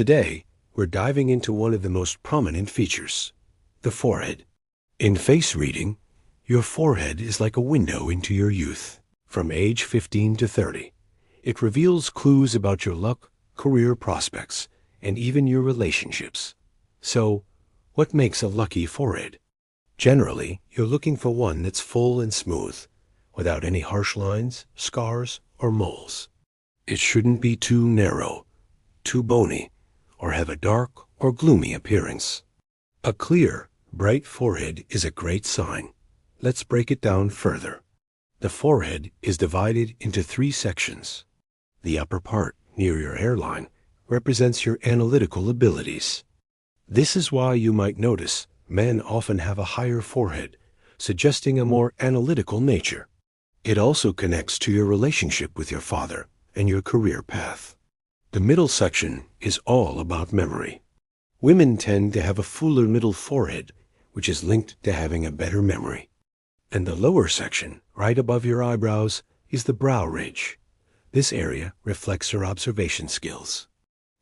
Today, we're diving into one of the most prominent features, the forehead. In face reading, your forehead is like a window into your youth. From age 15 to 30, it reveals clues about your luck, career prospects, and even your relationships. So, what makes a lucky forehead? Generally, you're looking for one that's full and smooth, without any harsh lines, scars, or moles. It shouldn't be too narrow, too bony, or have a dark or gloomy appearance. A clear, bright forehead is a great sign. Let's break it down further. The forehead is divided into 3 sections. The upper part, near your hairline, represents your analytical abilities. This is why you might notice men often have a higher forehead, suggesting a more analytical nature. It also connects to your relationship with your father and your career path. The middle section is all about memory. Women tend to have a fuller middle forehead, which is linked to having a better memory. And the lower section, right above your eyebrows, is the brow ridge. This area reflects your observation skills.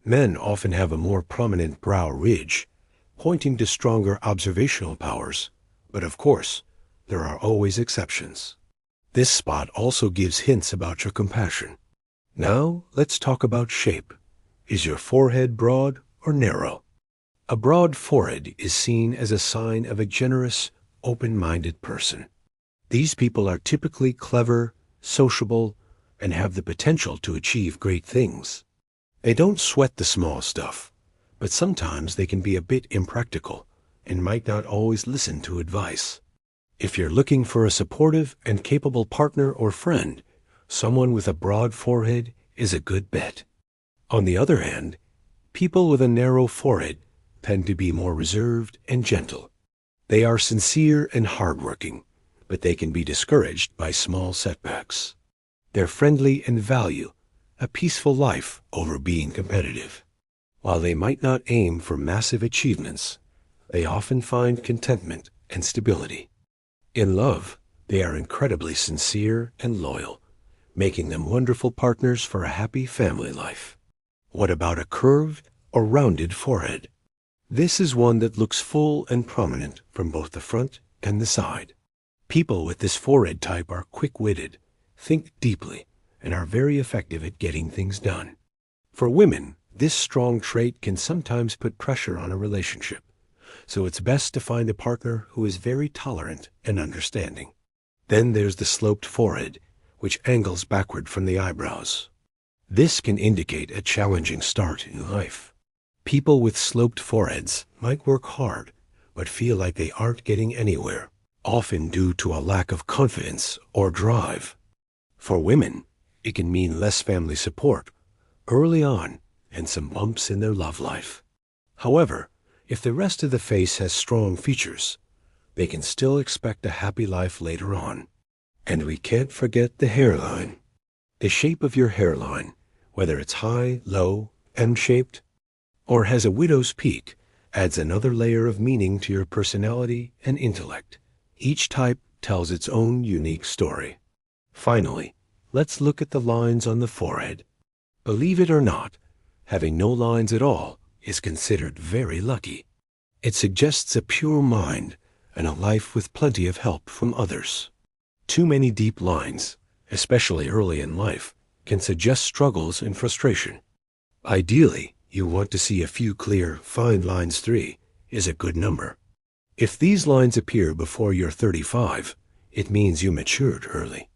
Men often have a more prominent brow ridge, pointing to stronger observational powers, but of course, there are always exceptions. This spot also gives hints about your compassion. Now, let's talk about shape. Is your forehead broad or narrow? A broad forehead is seen as a sign of a generous, open-minded person. These people are typically clever, sociable, and have the potential to achieve great things. They don't sweat the small stuff, but sometimes they can be a bit impractical and might not always listen to advice. If you're looking for a supportive and capable partner or friend, someone with a broad forehead is a good bet. On the other hand, people with a narrow forehead tend to be more reserved and gentle. They are sincere and hardworking, but they can be discouraged by small setbacks. They're friendly and value a peaceful life over being competitive. While they might not aim for massive achievements, they often find contentment and stability. In love, they are incredibly sincere and loyal, making them wonderful partners for a happy family life. What about a curved or rounded forehead? This is one that looks full and prominent from both the front and the side. People with this forehead type are quick-witted, think deeply, and are very effective at getting things done. For women, this strong trait can sometimes put pressure on a relationship, so it's best to find a partner who is very tolerant and understanding. Then there's the sloped forehead, which angles backward from the eyebrows. This can indicate a challenging start in life. People with sloped foreheads might work hard, but feel like they aren't getting anywhere, often due to a lack of confidence or drive. For women, it can mean less family support early on and some bumps in their love life. However, if the rest of the face has strong features, they can still expect a happy life later on. And we can't forget the hairline. The shape of your hairline, whether it's high, low, M-shaped, or has a widow's peak, adds another layer of meaning to your personality and intellect. Each type tells its own unique story. Finally, let's look at the lines on the forehead. Believe it or not, having no lines at all is considered very lucky. It suggests a pure mind and a life with plenty of help from others. Too many deep lines, especially early in life, can suggest struggles and frustration. Ideally, you want to see a few clear, fine lines. 3 is a good number. If these lines appear before you're 35, it means you matured early.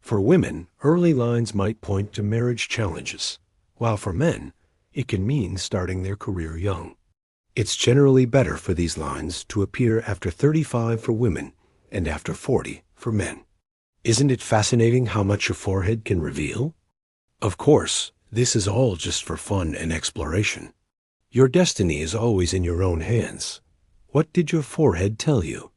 For women, early lines might point to marriage challenges, while for men, it can mean starting their career young. It's generally better for these lines to appear after 35 for women and after 40 for men. Isn't it fascinating how much your forehead can reveal? Of course, this is all just for fun and exploration. Your destiny is always in your own hands. What did your forehead tell you?